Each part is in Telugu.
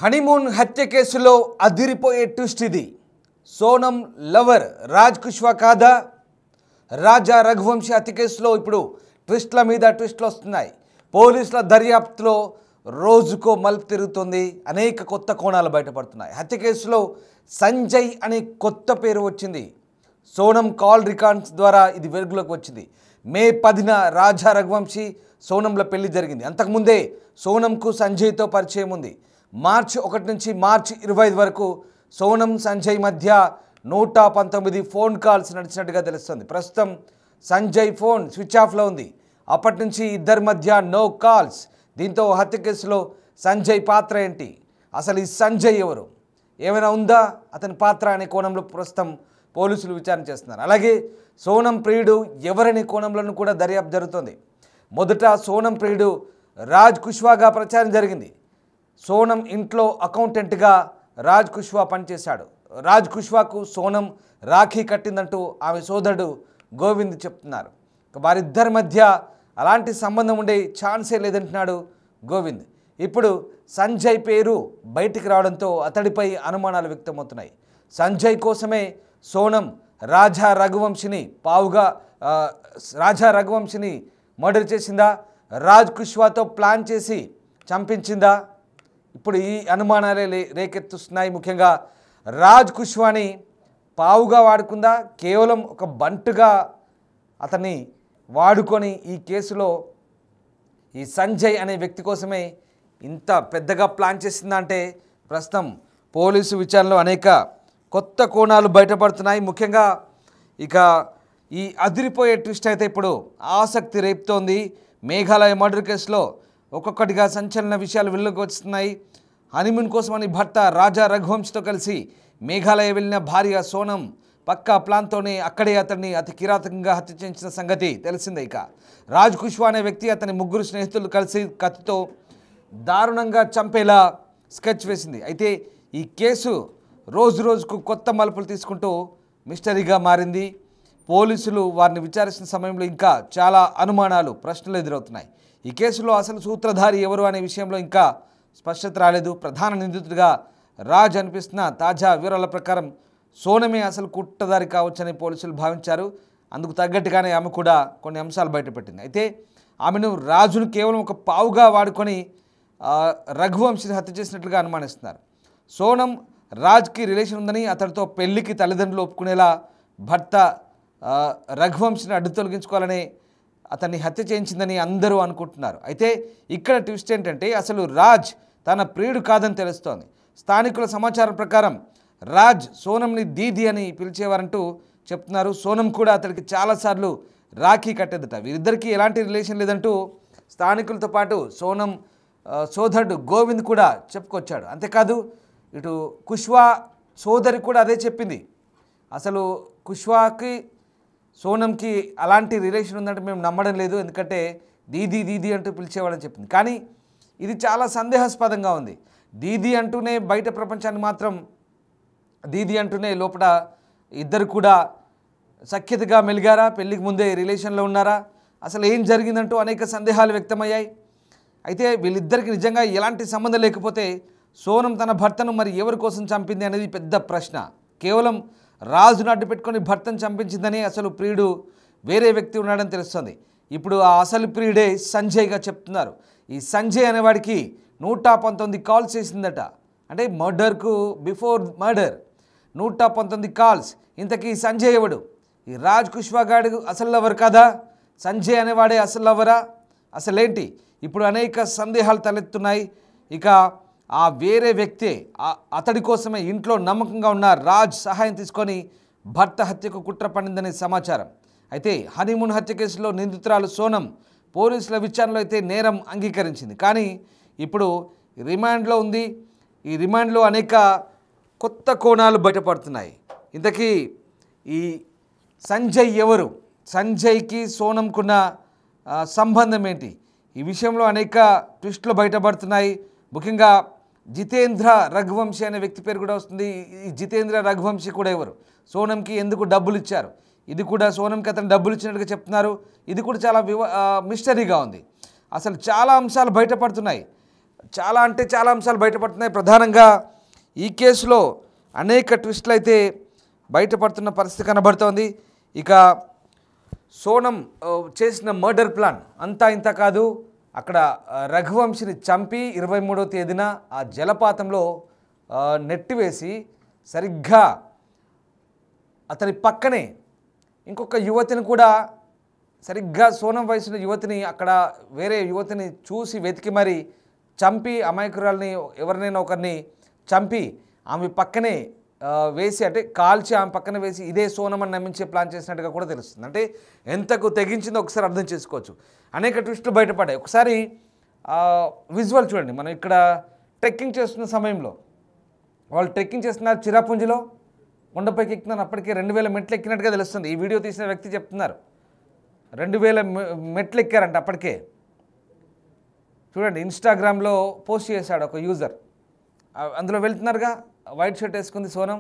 హనీమూన్ హత్య కేసులో అదిరిపోయే ట్విస్ట్ ఇది. సోనం లవర్ రాజ్ కుష్వా కాదా? రాజా రఘువంశీ హత్య కేసులో ఇప్పుడు ట్విస్ట్ల మీద ట్విస్ట్లు వస్తున్నాయి. పోలీసుల దర్యాప్తులో రోజుకో మలుపు తిరుగుతుంది. అనేక కొత్త కోణాలు బయటపడుతున్నాయి. హత్య కేసులో సంజయ్ అనే కొత్త పేరు వచ్చింది. సోనం కాల్ రికార్డ్స్ ద్వారా ఇది వెలుగులోకి వచ్చింది. మే 10న రాజా రఘువంశీ సోనంల పెళ్లి జరిగింది. అంతకుముందే సోనంకు సంజయ్తో పరిచయం ఉంది. మార్చి 1 నుంచి మార్చి 25 వరకు సోనం సంజయ్ మధ్య 119 ఫోన్ కాల్స్ నడిచినట్టుగా తెలుస్తుంది. ప్రస్తుతం సంజయ్ ఫోన్ స్విచ్ ఆఫ్లో ఉంది. అప్పటి నుంచి ఇద్దరి మధ్య నో కాల్స్. దీంతో హత్య కేసులో సంజయ్ పాత్ర ఏంటి? అసలు ఈ సంజయ్ ఎవరు? ఏమైనా ఉందా అతని పాత్ర అనే కోణంలో ప్రస్తుతం పోలీసులు విచారణ చేస్తున్నారు. అలాగే సోనం ప్రియుడు ఎవరనే కోణంలోనూ కూడా దర్యాప్తు జరుగుతుంది. మొదట సోనం ప్రియుడు రాజ్ కుష్వాగా ప్రచారం జరిగింది. సోనం ఇంట్లో అకౌంటెంట్గా రాజ్ కుష్వా పనిచేశాడు. రాజ్ కుష్వాకు సోనం రాఖీ కట్టిందంటూ ఆమె సోదరుడు గోవింద్ చెప్తున్నారు. వారిద్దరి మధ్య అలాంటి సంబంధం ఉండే ఛాన్సే లేదంటున్నాడు గోవింద్. ఇప్పుడు సంజయ్ పేరు బయటికి రావడంతో అతడిపై అనుమానాలు వ్యక్తమవుతున్నాయి. సంజయ్ కోసమే సోనం రాజా రఘువంశిని మర్డర్ చేసిందా? రాజ్ కుష్వాతో ప్లాన్ చేసి చంపించిందా? ఇప్పుడు ఈ అనుమానాలే రేకెత్తుస్తున్నాయి. ముఖ్యంగా రాజ్ కుష్వాని పావుగా వాడుకుందా? కేవలం ఒక బంటుగా అతన్ని వాడుకొని ఈ కేసులో ఈ సంజయ్ అనే వ్యక్తి కోసమే ఇంత పెద్దగా ప్లాన్ చేసిందా అంటే ప్రస్తుతం పోలీసు విచారణలో అనేక కొత్త కోణాలు బయటపడుతున్నాయి. ముఖ్యంగా ఇక ఈ అదిరిపోయే ట్విస్ట్ అయితే ఇప్పుడు ఆసక్తి రేపుతోంది. మేఘాలయ మర్డర్ కేసులో ఒక్కొక్కటిగా సంచలన విషయాలు వెలుగులోకి వస్తున్నాయి. హనీమూన్ కోసమని భర్త రాజా రఘువంశీతో కలిసి మేఘాలయ వెళ్ళిన భార్య సోనం పక్కా ప్లాన్తోనే అక్కడే అతన్ని అతి కిరాతకంగా హత్య చేయించిన సంగతి తెలిసిందే. ఇక రాజ్ కుష్వా అనే వ్యక్తి అతని ముగ్గురు స్నేహితులు కలిసి కత్తితో దారుణంగా చంపేలా స్కెచ్ వేసింది. అయితే ఈ కేసు రోజు రోజుకు కొత్త మలుపులు తీసుకుంటూ మిస్టరీగా మారింది. పోలీసులు వారిని విచారిస్తున్న సమయంలో ఇంకా చాలా అనుమానాలు, ప్రశ్నలు ఎదురవుతున్నాయి. ఈ కేసులో అసలు సూత్రధారి ఎవరు అనే విషయంలో ఇంకా స్పష్టత రాలేదు. ప్రధాన నిందితుడిగా రాజ్ అనిపిస్తున్న తాజా వివరాల ప్రకారం సోనమే అసలు కుట్రధారి కావచ్చని పోలీసులు భావించారు. అందుకు తగ్గట్టుగానే ఆమె కూడా కొన్ని అంశాలు బయటపెట్టింది. అయితే ఆమెను రాజును కేవలం ఒక పావుగా వాడుకొని రఘువంశీని హత్య చేసినట్లుగా అనుమానిస్తున్నారు. సోనం రాజ్కి రిలేషన్ ఉందని, అతడితో పెళ్లికి తల్లిదండ్రులు ఒప్పుకునేలా భర్త రఘువంశీని అడ్డు తొలగించుకోవాలని అతన్ని హత్య చేయించిందని అందరూ అనుకుంటున్నారు. అయితే ఇక్కడ ట్విస్ట్ ఏంటంటే అసలు రాజ్ తన ప్రియుడు కాదని తెలుస్తోంది. స్థానికుల సమాచారం ప్రకారం రాజ్ సోనంని దీది అని పిలిచేవారంటూ చెప్తున్నారు. సోనం కూడా అతడికి చాలాసార్లు రాఖీ కట్టేదట. వీరిద్దరికీ ఎలాంటి రిలేషన్ లేదంటూ స్థానికులతో పాటు సోనం సోదరుడు గోవింద్ కూడా చెప్పుకొచ్చాడు. అంతేకాదు ఇటు కుష్వా సోదరి కూడా అదే చెప్పింది. అసలు కుష్వాకి సోనంకి అలాంటి రిలేషన్ ఉందంటే మేము నమ్మడం లేదు, ఎందుకంటే దీదీ దీదీ అంటూ పిలిచేవాడని చెప్పింది. కానీ ఇది చాలా సందేహాస్పదంగా ఉంది. దీదీ అంటూనే బయట ప్రపంచాన్ని మాత్రం దీదీ అంటూనే లోపల ఇద్దరు కూడా సఖ్యతగా మెలిగారా? పెళ్ళికి ముందే రిలేషన్లో ఉన్నారా? అసలు ఏం జరిగిందంటూ అనేక సందేహాలు వ్యక్తమయ్యాయి. అయితే వీళ్ళిద్దరికి నిజంగా ఎలాంటి సంబంధం లేకపోతే సోనం తన భర్తను మరి ఎవరి కోసం చంపింది అనేది పెద్ద ప్రశ్న. కేవలం రాజును అడ్డు పెట్టుకొని భర్తను చంపించిందని అసలు ప్రియుడు వేరే వ్యక్తి ఉన్నాడని తెలుస్తుంది. ఇప్పుడు ఆ అసలు ప్రియుడే సంజయ్గా చెప్తున్నారు. ఈ సంజయ్ అనేవాడికి 119 కాల్స్ చేసిందట. అంటే మర్డర్కు బిఫోర్ మర్డర్ 119 కాల్స్. ఇంతకీ సంజయ్ ఎవడు? ఈ రాజ్ కుష్వా గాడు అసలు లవర్ కాదా? సంజయ్ అనేవాడే అసలు లవరా? అసలేంటి? ఇప్పుడు అనేక సందేహాలు తలెత్తున్నాయి. ఇక ఆ వేరే వ్యక్తే అతడి కోసమే ఇంట్లో నమ్మకంగా ఉన్న రాజ్ సహాయం తీసుకొని భర్త హత్యకు కుట్ర పడిందనే సమాచారం. అయితే హనీమూన్ హత్య కేసులో నిందితురాలు సోనం పోలీసుల విచారణలో అయితే నేరం అంగీకరించింది. కానీ ఇప్పుడు రిమాండ్లో ఉంది. ఈ రిమాండ్లో అనేక కొత్త కోణాలు బయటపడుతున్నాయి. ఇంతకీ ఈ సంజయ్ ఎవరు? సంజయ్కి సోనంకున్న సంబంధం ఏంటి? ఈ విషయంలో అనేక ట్విస్టులు బయటపడుతున్నాయి. ముఖ్యంగా జితేంద్ర రఘువంశీ అనే వ్యక్తి పేరు కూడా వస్తుంది. ఈ జితేంద్ర రఘువంశీ కూడా ఎవరు? సోనంకి ఎందుకు డబ్బులు ఇచ్చారు? ఇది కూడా సోనంకి అతను డబ్బులు ఇచ్చినట్టుగా చెప్తున్నారు. ఇది కూడా చాలా మిస్టరీగా ఉంది. అసలు చాలా అంశాలు బయటపడుతున్నాయి. చాలా అంటే చాలా అంశాలు బయటపడుతున్నాయి. ప్రధానంగా ఈ కేసులో అనేక ట్విస్టులు అయితే బయటపడుతున్న పరిస్థితి కనబడుతోంది. ఇక సోనం చేసిన మర్డర్ ప్లాన్ అంతా ఇంత కాదు. అక్కడ రఘువంశిని చంపి 23వ తేదీన ఆ జలపాతంలో నెట్టివేసి సరిగ్గా అతని పక్కనే ఇంకొక యువతిని కూడా సరిగ్గా సోనం వయసున్న యువతిని అక్కడ వేరే యువతిని చూసి వెతికి మరి చంపి అమాయకురాల్ని ఎవరినైనా ఒకరిని చంపి ఆమె పక్కనే వేసి అంటే కాల్చి ఆమె పక్కన వేసి ఇదే సోనం అని నమ్మించే ప్లాన్ చేసినట్టుగా కూడా తెలుస్తుంది. అంటే ఎంతకు తెగించిందో ఒకసారి అర్థం చేసుకోవచ్చు. అనేక ట్విస్టులు బయటపడ్డాయి. ఒకసారి విజువల్ చూడండి. మనం ఇక్కడ ట్రెక్కింగ్ చేస్తున్న సమయంలో వాళ్ళు ట్రెక్కింగ్ చేస్తున్నారు చిరాపుంజిలో, కొండపైకి ఎక్కుతున్నారు. అప్పటికే 2000 మెట్లు ఎక్కినట్టుగా తెలుస్తుంది. ఈ వీడియో తీసిన వ్యక్తి చెప్తున్నారు 2000 మెట్లు ఎక్కారంట అప్పటికే. చూడండి, ఇన్స్టాగ్రామ్లో పోస్ట్ చేశాడు ఒక యూజర్. అందులో వెళ్తున్నారుగా, వైట్ షర్ట్ వేసుకుంది సోనం,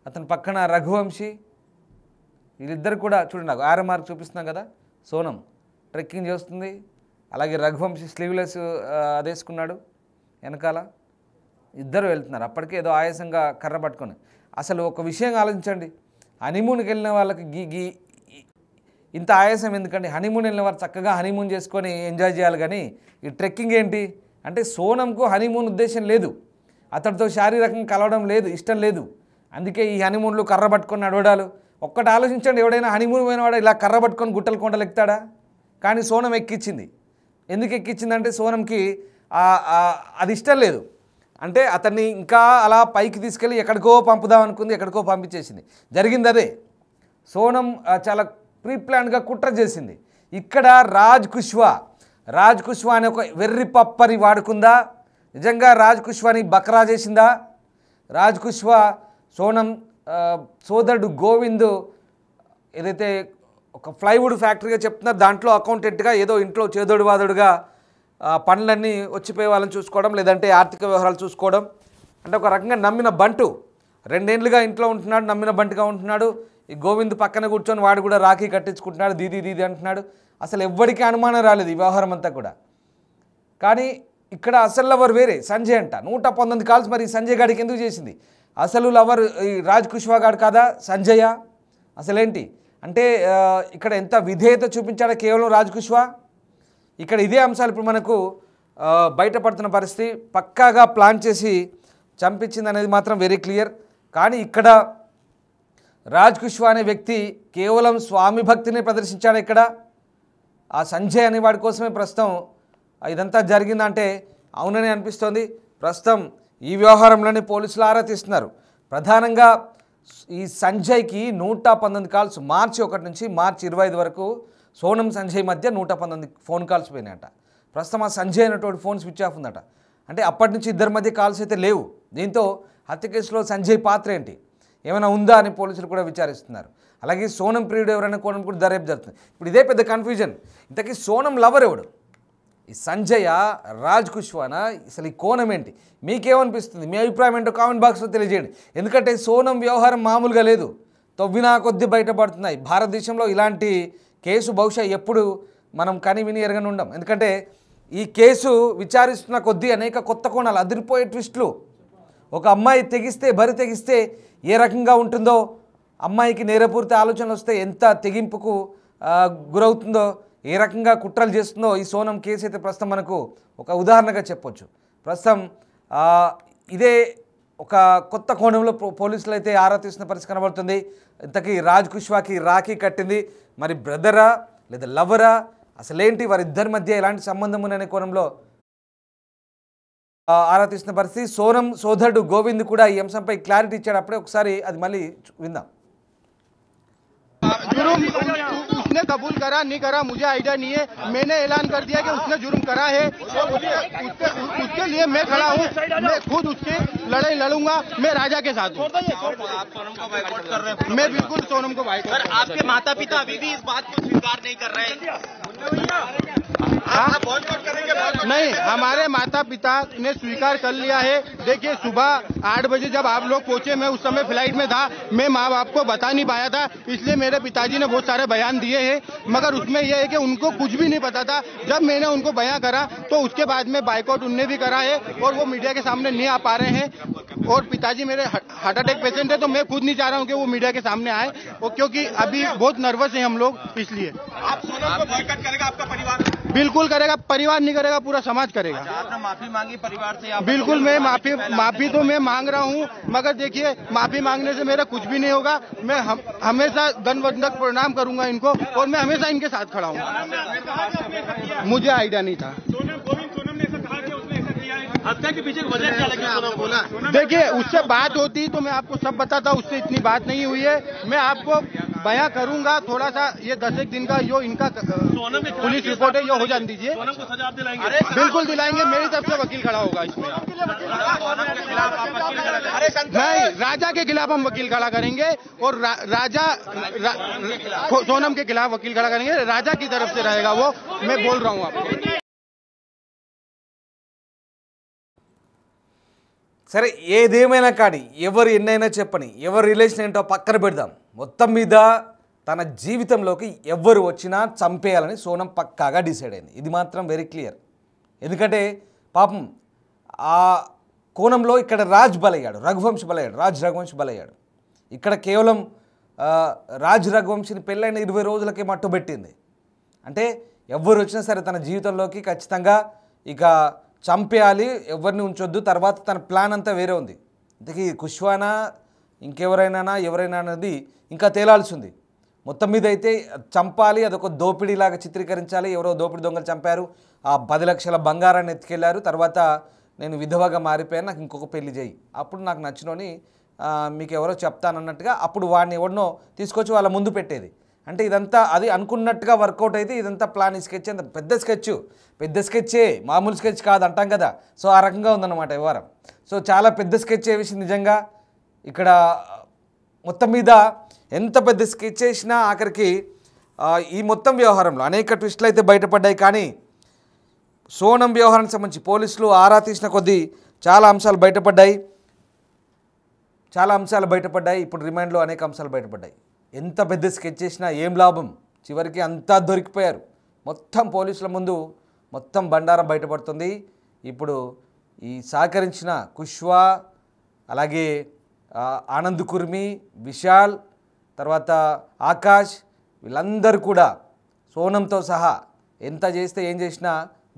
అతని పక్కన రఘువంశీ. వీళ్ళిద్దరు కూడా చూడండి, నాకు ఆరో మార్క్ చూపిస్తున్నాం కదా. సోనం ట్రెక్కింగ్ చేస్తుంది, అలాగే రఘువంశీ స్లీవ్లెస్ అదేసుకున్నాడు వెనకాల. ఇద్దరు వెళ్తున్నారు. అప్పటికే ఏదో ఆయాసంగా కర్ర పట్టుకొని. అసలు ఒక విషయం ఆలోచించండి, హనీమూన్కి వెళ్ళిన వాళ్ళకి ఇంత ఆయాసం ఎందుకండి? హనీమూన్ వెళ్ళిన వారు చక్కగా హనీమూన్ చేసుకొని ఎంజాయ్ చేయాలి. కానీ ఈ ట్రెక్కింగ్ ఏంటి అంటే సోనంకు హనీమూన్ ఉద్దేశం లేదు, అతడితో శారీరకంగా కలవడం లేదు, ఇష్టం లేదు. అందుకే ఈ హనీమూన్లు కర్ర పట్టుకొని నడవడాలు. ఒక్కటి ఆలోచించండి, ఎవడైనా హనీమూన్ పోయినవాడు ఇలా కర్ర పట్టుకొని గుట్టలు కొండలు ఎక్కుతాడా? కానీ సోనం ఎక్కించింది. ఎందుకు ఎక్కించిందంటే సోనంకి అది ఇష్టం లేదు. అంటే అతన్ని ఇంకా అలా పైకి తీసుకెళ్ళి ఎక్కడికో పంపుదాం అనుకుంది, ఎక్కడికో పంపించేసింది. జరిగింది అదే. సోనం చాలా ప్రీ ప్లాన్గా కుట్ర చేసింది. ఇక్కడ రాజ్ కుష్వా అనే ఒక వెర్రి పప్పని వాడుకుందా? నిజంగా రాజ్ కుష్వాని బకరా చేసిందా? రాజ్ కుష్వా సోనం సోదరుడు గోవింద్ ఏదైతే ఒక ప్లైవుడ్ ఫ్యాక్టరీగా చెప్తున్నారు, దాంట్లో అకౌంటెంట్గా ఏదో ఇంట్లో చేదోడు వాదోడుగా పనులన్నీ వచ్చిపోయే వాళ్ళని చూసుకోవడం, లేదంటే ఆర్థిక వ్యవహారాలు చూసుకోవడం. అంటే ఒక రకంగా నమ్మిన బంటు, 2 ఏళ్ళుగా ఇంట్లో ఉంటున్నాడు, నమ్మిన బంటుగా ఉంటున్నాడు. ఈ గోవింద్ పక్కన కూర్చొని వాడు కూడా రాఖీ కట్టించుకుంటున్నాడు, దీది అంటున్నాడు. అసలు ఎవ్వడికి అనుమానం రాలేదు ఈ వ్యవహారం అంతా కూడా. కానీ ఇక్కడ అసలు లవర్ వేరే సంజయ్ అంట. 119 కాల్స్ మరి సంజయ్ గాడికి ఎందుకు చేసింది? అసలు లవర్ ఈ రాజ్ కుష్వా గాడు కాదా సంజయ్య? అసలేంటి అంటే ఇక్కడ ఎంత విధేయత చూపించాడో కేవలం రాజ్ కుష్వా. ఇక్కడ ఇదే అంశాలు ఇప్పుడు మనకు బయటపడుతున్న పరిస్థితి. పక్కాగా ప్లాన్ చేసి చంపించింది అనేది మాత్రం వెరీ క్లియర్. కానీ ఇక్కడ రాజ్ కుష్వా అనే వ్యక్తి కేవలం స్వామి భక్తిని ప్రదర్శించాడు. ఇక్కడ ఆ సంజయ్ అనే వాడి కోసమే ప్రస్తుతం ఇదంతా జరిగిందంటే అవునని అనిపిస్తోంది. ప్రస్తుతం ఈ వ్యవహారంలోనే పోలీసులు ఆరా తీస్తున్నారు. ప్రధానంగా ఈ సంజయ్కి 119 కాల్స్ మార్చి 1 నుంచి మార్చి 25 వరకు సోనం సంజయ్ మధ్య 119 ఫోన్ కాల్స్ పోయినాయట. ప్రస్తుతం ఆ సంజయ్ అనేటువంటి ఫోన్ స్విచ్ ఆఫ్ ఉందట. అంటే అప్పటి నుంచి ఇద్దరి మధ్య కాల్స్ అయితే లేవు. దీంతో హత్య కేసులో సంజయ్ పాత్ర ఏంటి, ఏమైనా ఉందా అని పోలీసులు కూడా విచారిస్తున్నారు. అలాగే సోనం ప్రియుడు ఎవరైనా కోణం కూడా దర్యాప్తు జరుగుతుంది. ఇప్పుడు ఇదే పెద్ద కన్ఫ్యూజన్. ఇంతకీ సోనం లవర్ ఎవడు? ఈ సంజయ, రాజ్ కుష్వానా? అసలు ఈ కోణం ఏంటి? మీకేమనిపిస్తుంది? మీ అభిప్రాయం ఏంటో కామెంట్ బాక్స్లో తెలియజేయండి. ఎందుకంటే సోనం వ్యవహారం మామూలుగా లేదు, తవ్వినా కొద్ది బయటపడుతున్నాయి. భారతదేశంలో ఇలాంటి కేసు బహుశా ఎప్పుడు మనం కని విని ఎరగని ఉండం. ఎందుకంటే ఈ కేసు విచారిస్తున్న కొద్దీ అనేక కొత్త కోణాలు, అదిరిపోయే ట్విస్టులు. ఒక అమ్మాయి బరి తెగిస్తే ఏ రకంగా ఉంటుందో, అమ్మాయికి నేరపూరిత ఆలోచనలు వస్తే ఎంత తెగింపుకు గురవుతుందో, ఏ రకంగా కుట్రలు చేస్తుందో ఈ సోనం కేసు అయితే ప్రస్తుతం మనకు ఒక ఉదాహరణగా చెప్పొచ్చు. ప్రస్తుతం ఇదే ఒక కొత్త కోణంలో పోలీసులు అయితే ఆరా తీస్తున్న పరిస్థితి కనబడుతుంది. ఇంతకీ రాజ్ కుష్వాకి రాఖీ కట్టింది మరి బ్రదరా లేదా లవరా? అసలేంటి వారిద్దరి మధ్య ఎలాంటి సంబంధం ఉందనే కోణంలో ఆరా తీస్తున్న పరిస్థితి. సోనం సోదరుడు గోవింద్ కూడా ఈ అంశంపై క్లారిటీ ఇచ్చాడు. అప్పుడే ఒకసారి అది మళ్ళీ విందాం. उसने कबूल करा नहीं करा मुझे आइडिया नहीं है। मैंने ऐलान कर दिया कि उसने जुर्म करा है और उसके लिए मैं खड़ा हूँ। मैं खुद उसकी लड़ाई लड़ूंगा। मैं राजा के साथ हूँ। आप सोनम को बाइकआउट कर रहे हैं? मैं बिल्कुल सोनम को बाइकआउट। आपके माता पिता अभी भी इस बात को स्वीकार नहीं कर रहे हैं। नहीं, हमारे माता पिता ने स्वीकार कर लिया है। देखिए, सुबह 8 बजे जब आप लोग पहुंचे, मैं उस समय फ्लाइट में था, मैं माँ बाप को बता नहीं पाया था, इसलिए मेरे पिताजी ने बहुत सारे बयान दिए हैं, मगर उसमें यह है कि उनको कुछ भी नहीं पता था। जब मैंने उनको बयान करा तो उसके बाद में बाइकआउट उनने भी करा है और वो मीडिया के सामने नहीं आ पा रहे हैं। और पिताजी मेरे हार्ट अटैक पेशेंट है, तो मैं खुद नहीं चाह रहा हूँ कि वो मीडिया के सामने आए, और क्योंकि अभी बहुत नर्वस है हम लोग, इसलिए। आप सोनम को बॉयकॉट करेगा आपका परिवार? बिल्कुल करेगा, परिवार नहीं करेगा, पूरा समाज करेगा। आपने माफी मांगी परिवार से? बिल्कुल, मैं माफी तो मैं मांग रहा हूँ, मगर देखिए, माफी मांगने से मेरा कुछ भी नहीं होगा। मैं हमेशा दंडवत प्रणाम करूंगा इनको, और मैं हमेशा इनके साथ खड़ा हूँ। मुझे आइडिया नहीं था। हत्या के पीछे वजह क्या लगी सोनम बोला? देखिए, उससे बात होती तो मैं आपको सब बताता, उससे इतनी बात नहीं हुई है। मैं आपको बयां करूंगा, थोड़ा सा ये 10 दिन का जो इनका पुलिस रिपोर्ट है ये हो जाने दीजिए। सोनम को सजा दिलाएंगे? बिल्कुल दिलाएंगे, मेरी तरफ से वकील खड़ा होगा इसमें। सोनम के खिलाफ आप वकील खड़ा? नहीं, राजा के खिलाफ हम वकील खड़ा करेंगे, और सोनम के खिलाफ वकील खड़ा करेंगे। राजा की तरफ से रहेगा वो, मैं बोल रहा हूँ आपको। సరే, ఏదేమైనా కానీ ఎవరు ఎన్నైనా చెప్పని, ఎవరి రిలేషన్ ఏంటో పక్కన పెడదాం, మొత్తం మీద తన జీవితంలోకి ఎవరు వచ్చినా చంపేయాలని సోనం పక్కాగా డిసైడ్ అయింది. ఇది మాత్రం వెరీ క్లియర్. ఎందుకంటే పాపం ఆ కోణంలో ఇక్కడ రాజ్ బలయ్యాడు, రఘువంశ్ బలయ్యాడు, రఘువంశ్ బలయ్యాడు. ఇక్కడ కేవలం రఘువంశిని పెళ్ళైన 20 రోజులకే మట్టుబెట్టింది. అంటే ఎవరు వచ్చినా సరే తన జీవితంలోకి ఖచ్చితంగా ఇక చంపేయాలి, ఎవరిని ఉంచొద్దు. తర్వాత తన ప్లాన్ అంతా వేరే ఉంది. ఇంతకీ కుష్వానా ఇంకెవరైనా ఎవరైనా అనేది ఇంకా తేలాల్సి ఉంది. మొత్తం మీద అయితే చంపాలి, అదొక దోపిడీలాగా చిత్రీకరించాలి. ఎవరో దోపిడీ దొంగలు చంపారు, ఆ 10 లక్షల బంగారాన్ని ఎత్తుకెళ్లారు, తర్వాత నేను విధవగా మారిపోయాను, నాకు ఇంకొక పెళ్లి చేయి, అప్పుడు నాకు నచ్చినోని మీకు ఎవరో చెప్తానన్నట్టుగా అప్పుడు వాడిని ఎవరినో తీసుకొచ్చి వాళ్ళ ముందు పెట్టేది. అంటే ఇదంతా అది అనుకున్నట్టుగా వర్కౌట్ అయితే ఇదంతా ప్లాన్. ఈ స్కెచ్ అంత పెద్ద స్కెచ్చే, మామూలు స్కెచ్ కాదు అంటాం కదా. సో ఆ రకంగా ఉందన్నమాట వ్యవహారం. సో చాలా పెద్ద స్కెచ్ వేసి నిజంగా ఇక్కడ మొత్తం మీద ఎంత పెద్ద స్కెచ్ చేసినా ఆఖరికి ఈ మొత్తం వ్యవహారంలో అనేక ట్విస్టులు అయితే బయటపడ్డాయి. కానీ సోనం వ్యవహారానికి సంబంధించి పోలీసులు ఆరా తీసిన కొద్దీ చాలా అంశాలు బయటపడ్డాయి. ఇప్పుడు రిమాండ్లో అనేక అంశాలు బయటపడ్డాయి. ఎంత పెద్ద స్కెచ్ చేసినా ఏం లాభం, చివరికి అంతా దొరికిపోయారు. మొత్తం పోలీసుల ముందు మొత్తం బండారం బయటపడుతుంది. ఇప్పుడు ఈ సహకరించిన కుష్వా, అలాగే ఆనంద్ కుర్మి, విశాల్, తర్వాత ఆకాష్, వీళ్ళందరూ కూడా సోనంతో సహా ఎంత చేస్తే ఏం చేసినా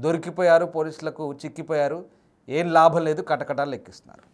దొరికిపోయారు, పోలీసులకు చిక్కిపోయారు. ఏం లాభం లేదు, కటకటాలు లెక్కిస్తున్నారు.